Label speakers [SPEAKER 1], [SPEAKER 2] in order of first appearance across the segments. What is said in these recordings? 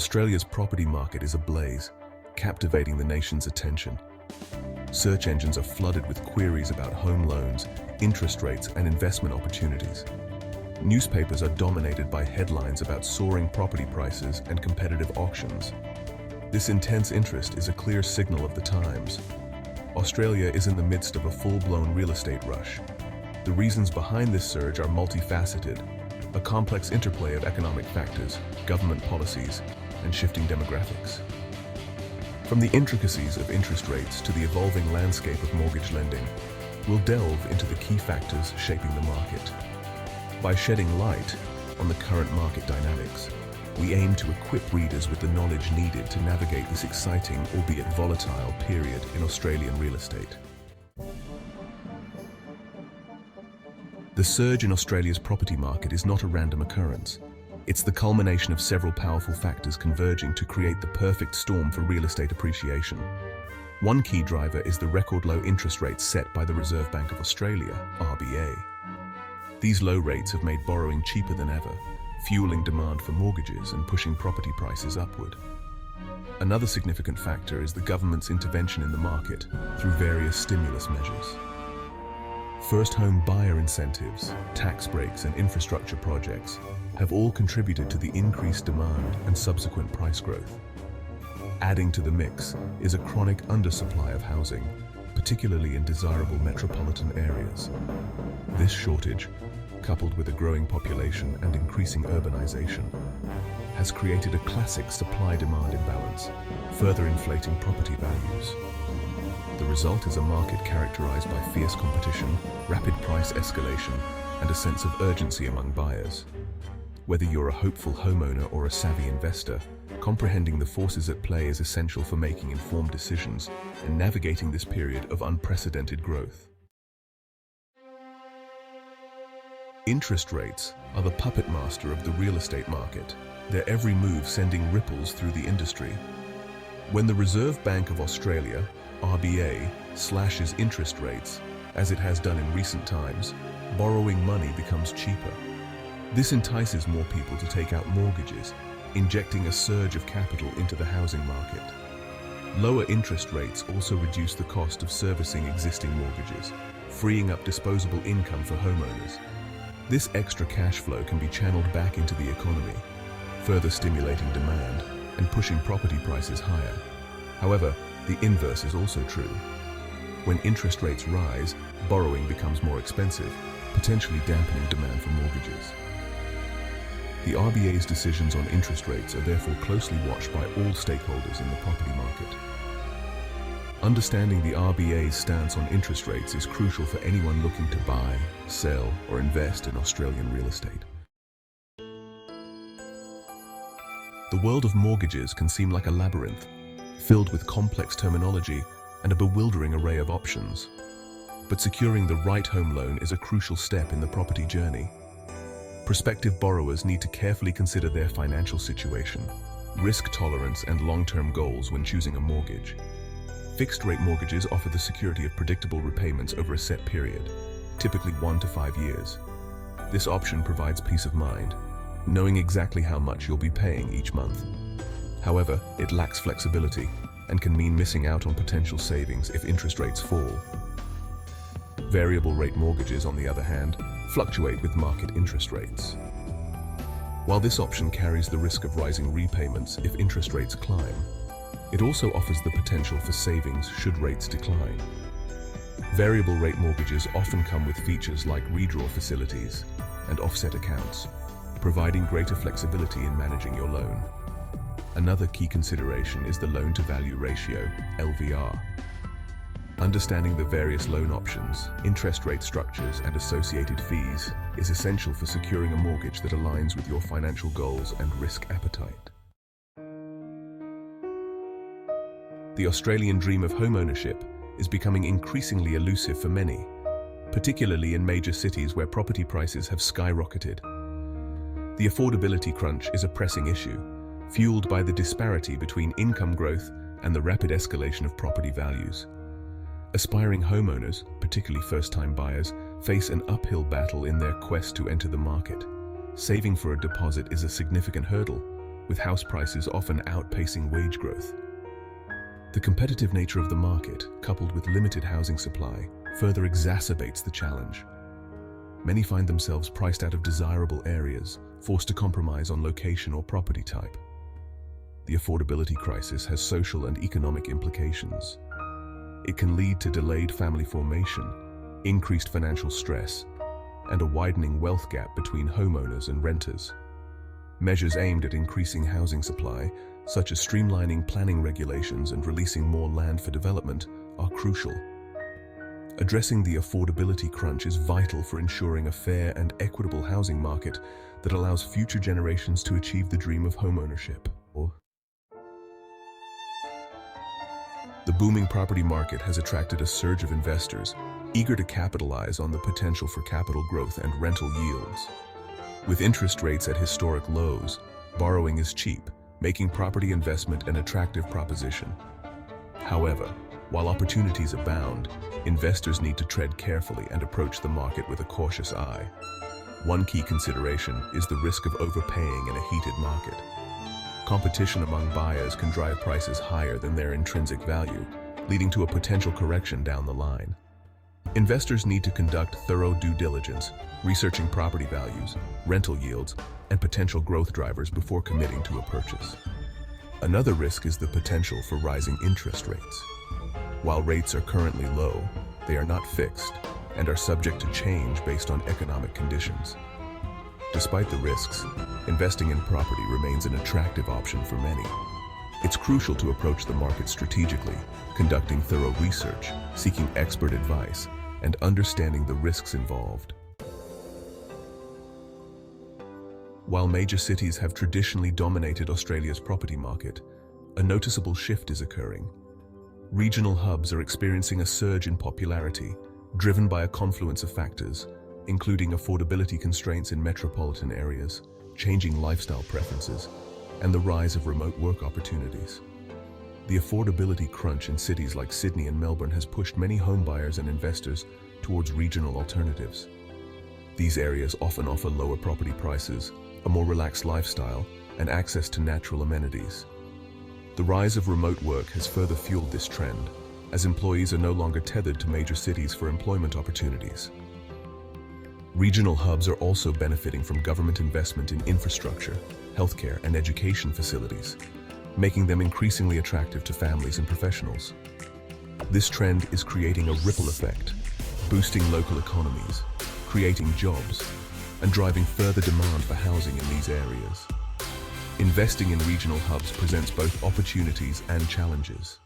[SPEAKER 1] Australia's property market is ablaze, captivating the nation's attention. Search engines are flooded with queries about home loans, interest rates, and investment opportunities. Newspapers are dominated by headlines about soaring property prices and competitive auctions. This intense interest is a clear signal of the times. Australia is in the midst of a full-blown real estate rush. The reasons behind this surge are multifaceted, a complex interplay of economic factors, government policies, and shifting demographics. From the intricacies of interest rates to the evolving landscape of mortgage lending, we'll delve into the key factors shaping the market. By shedding light on the current market dynamics, we aim to equip readers with the knowledge needed to navigate this exciting, albeit volatile, period in Australian real estate. The surge in Australia's property market is not a random occurrence. It's the culmination of several powerful factors converging to create the perfect storm for real estate appreciation. One key driver is the record low interest rates set by the Reserve Bank of Australia, RBA. These low rates have made borrowing cheaper than ever, fueling demand for mortgages and pushing property prices upward. Another significant factor is the government's intervention in the market through various stimulus measures. First home buyer incentives, tax breaks, and infrastructure projects have all contributed to the increased demand and subsequent price growth. Adding to the mix is a chronic undersupply of housing, particularly in desirable metropolitan areas. This shortage, coupled with a growing population and increasing urbanization, has created a classic supply-demand imbalance, further inflating property values. The result is a market characterized by fierce competition, rapid price escalation, and a sense of urgency among buyers. Whether you're a hopeful homeowner or a savvy investor, comprehending the forces at play is essential for making informed decisions and navigating this period of unprecedented growth. Interest rates are the puppet master of the real estate market, their every move sending ripples through the industry. When the Reserve Bank of Australia, RBA, slashes interest rates, as it has done in recent times, borrowing money becomes cheaper. This entices more people to take out mortgages, injecting a surge of capital into the housing market. Lower interest rates also reduce the cost of servicing existing mortgages, freeing up disposable income for homeowners. This extra cash flow can be channeled back into the economy, further stimulating demand and pushing property prices higher. However, the inverse is also true. When interest rates rise, borrowing becomes more expensive, potentially dampening demand for mortgages. The RBA's decisions on interest rates are therefore closely watched by all stakeholders in the property market. Understanding the RBA's stance on interest rates is crucial for anyone looking to buy, sell, or invest in Australian real estate. The world of mortgages can seem like a labyrinth, filled with complex terminology and a bewildering array of options. But securing the right home loan is a crucial step in the property journey. Prospective borrowers need to carefully consider their financial situation, risk tolerance, and long-term goals when choosing a mortgage. Fixed-rate mortgages offer the security of predictable repayments over a set period, typically 1 to 5 years. This option provides peace of mind, knowing exactly how much you'll be paying each month. However, it lacks flexibility and can mean missing out on potential savings if interest rates fall. Variable-rate mortgages, on the other hand, fluctuate with market interest rates. While this option carries the risk of rising repayments if interest rates climb, it also offers the potential for savings should rates decline. Variable rate mortgages often come with features like redraw facilities and offset accounts, providing greater flexibility in managing your loan. Another key consideration is the loan-to-value ratio, LVR. Understanding the various loan options, interest rate structures, and associated fees is essential for securing a mortgage that aligns with your financial goals and risk appetite. The Australian dream of homeownership is becoming increasingly elusive for many, particularly in major cities where property prices have skyrocketed. The affordability crunch is a pressing issue, fueled by the disparity between income growth and the rapid escalation of property values. Aspiring homeowners, particularly first-time buyers, face an uphill battle in their quest to enter the market. Saving for a deposit is a significant hurdle, with house prices often outpacing wage growth. The competitive nature of the market, coupled with limited housing supply, further exacerbates the challenge. Many find themselves priced out of desirable areas, forced to compromise on location or property type. The affordability crisis has social and economic implications. It can lead to delayed family formation, increased financial stress, and a widening wealth gap between homeowners and renters. Measures aimed at increasing housing supply, such as streamlining planning regulations and releasing more land for development, are crucial. Addressing the affordability crunch is vital for ensuring a fair and equitable housing market that allows future generations to achieve the dream of homeownership. The booming property market has attracted a surge of investors, eager to capitalize on the potential for capital growth and rental yields. With interest rates at historic lows, borrowing is cheap, making property investment an attractive proposition. However, while opportunities abound, investors need to tread carefully and approach the market with a cautious eye. One key consideration is the risk of overpaying in a heated market. Competition among buyers can drive prices higher than their intrinsic value, leading to a potential correction down the line. Investors need to conduct thorough due diligence, researching property values, rental yields, and potential growth drivers before committing to a purchase. Another risk is the potential for rising interest rates. While rates are currently low, they are not fixed and are subject to change based on economic conditions. Despite the risks, investing in property remains an attractive option for many. It's crucial to approach the market strategically, conducting thorough research, seeking expert advice, and understanding the risks involved. While major cities have traditionally dominated Australia's property market, a noticeable shift is occurring. Regional hubs are experiencing a surge in popularity, driven by a confluence of factors, including affordability constraints in metropolitan areas, changing lifestyle preferences, and the rise of remote work opportunities. The affordability crunch in cities like Sydney and Melbourne has pushed many homebuyers and investors towards regional alternatives. These areas often offer lower property prices, a more relaxed lifestyle, and access to natural amenities. The rise of remote work has further fueled this trend, as employees are no longer tethered to major cities for employment opportunities. Regional hubs are also benefiting from government investment in infrastructure, healthcare, and education facilities, making them increasingly attractive to families and professionals. This trend is creating a ripple effect, boosting local economies, creating jobs, and driving further demand for housing in these areas. Investing in regional hubs presents both opportunities and challenges.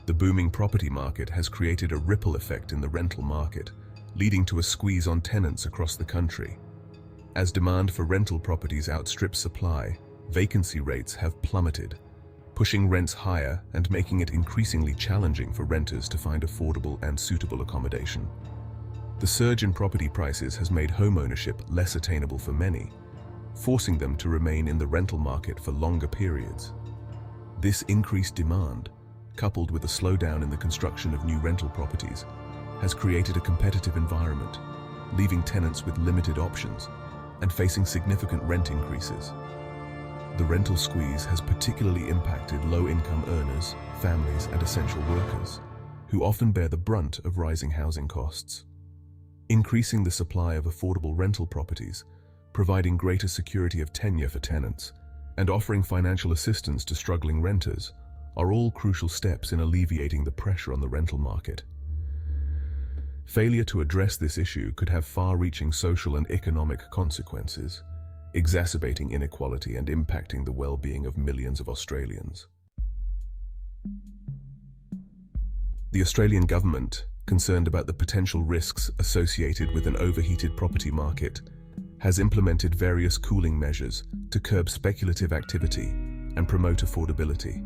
[SPEAKER 1] The booming property market has created a ripple effect in the rental market, leading to a squeeze on tenants across the country. As demand for rental properties outstrips supply, vacancy rates have plummeted, pushing rents higher and making it increasingly challenging for renters to find affordable and suitable accommodation. The surge in property prices has made homeownership less attainable for many, forcing them to remain in the rental market for longer periods. This increased demand, coupled with a slowdown in the construction of new rental properties, has created a competitive environment, leaving tenants with limited options and facing significant rent increases. The rental squeeze has particularly impacted low-income earners, families, and essential workers, who often bear the brunt of rising housing costs. Increasing the supply of affordable rental properties, providing greater security of tenure for tenants, and offering financial assistance to struggling renters are all crucial steps in alleviating the pressure on the rental market. Failure to address this issue could have far-reaching social and economic consequences, exacerbating inequality and impacting the well-being of millions of Australians. The Australian government, concerned about the potential risks associated with an overheated property market, has implemented various cooling measures to curb speculative activity and promote affordability.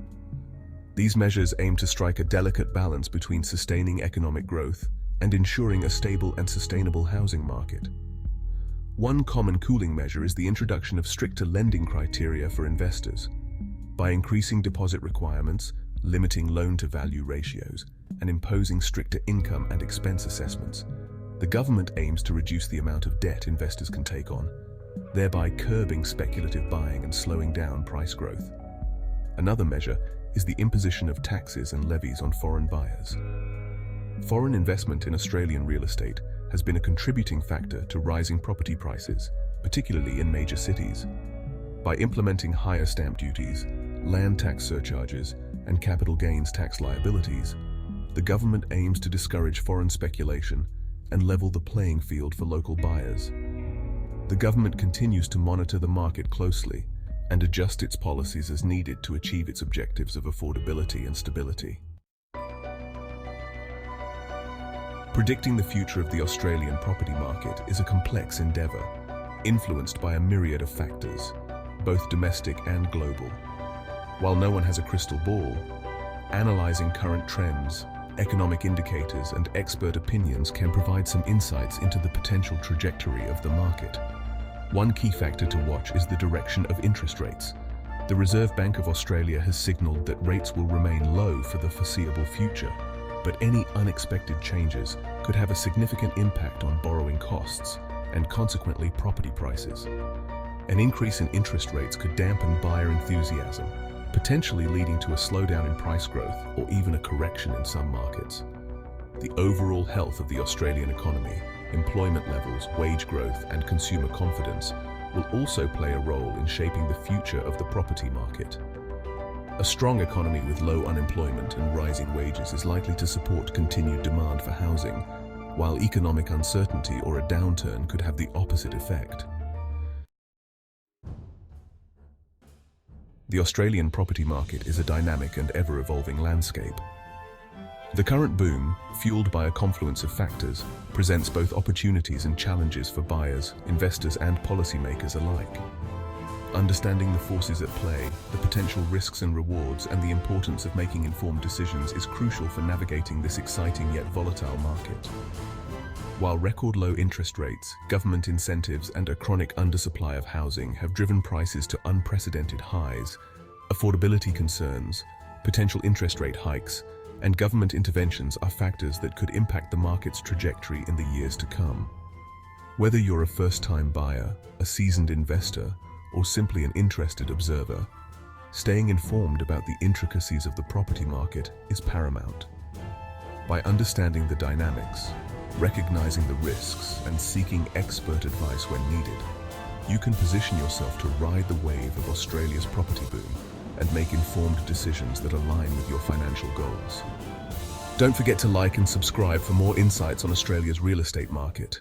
[SPEAKER 1] These measures aim to strike a delicate balance between sustaining economic growth and ensuring a stable and sustainable housing market. One common cooling measure is the introduction of stricter lending criteria for investors. By increasing deposit requirements, limiting loan-to-value ratios, and imposing stricter income and expense assessments, the government aims to reduce the amount of debt investors can take on thereby curbing speculative buying and slowing down price growth. Another measure is the imposition of taxes and levies on foreign buyers. Foreign investment in Australian real estate has been a contributing factor to rising property prices, particularly in major cities. By implementing higher stamp duties, land tax surcharges, and capital gains tax liabilities, the government aims to discourage foreign speculation and level the playing field for local buyers. The government continues to monitor the market closely and adjust its policies as needed to achieve its objectives of affordability and stability. Predicting the future of the Australian property market is a complex endeavour, influenced by a myriad of factors, both domestic and global. While no one has a crystal ball, analysing current trends, economic indicators, and expert opinions can provide some insights into the potential trajectory of the market. One key factor to watch is the direction of interest rates. The Reserve Bank of Australia has signalled that rates will remain low for the foreseeable future, but any unexpected changes could have a significant impact on borrowing costs and consequently property prices. An increase in interest rates could dampen buyer enthusiasm, potentially leading to a slowdown in price growth or even a correction in some markets. The overall health of the Australian economy, employment levels, wage growth, and consumer confidence will also play a role in shaping the future of the property market. A strong economy with low unemployment and rising wages is likely to support continued demand for housing, while economic uncertainty or a downturn could have the opposite effect. The Australian property market is a dynamic and ever-evolving landscape. The current boom, fueled by a confluence of factors, presents both opportunities and challenges for buyers, investors, and policymakers alike. Understanding the forces at play, the potential risks and rewards, and the importance of making informed decisions is crucial for navigating this exciting yet volatile market. While record low interest rates, government incentives, and a chronic undersupply of housing have driven prices to unprecedented highs, affordability concerns, potential interest rate hikes, and government interventions are factors that could impact the market's trajectory in the years to come. Whether you're a first-time buyer, a seasoned investor, or simply an interested observer, staying informed about the intricacies of the property market is paramount. By understanding the dynamics, recognizing the risks, and seeking expert advice when needed, you can position yourself to ride the wave of Australia's property boom and make informed decisions that align with your financial goals. Don't forget to like and subscribe for more insights on Australia's real estate market.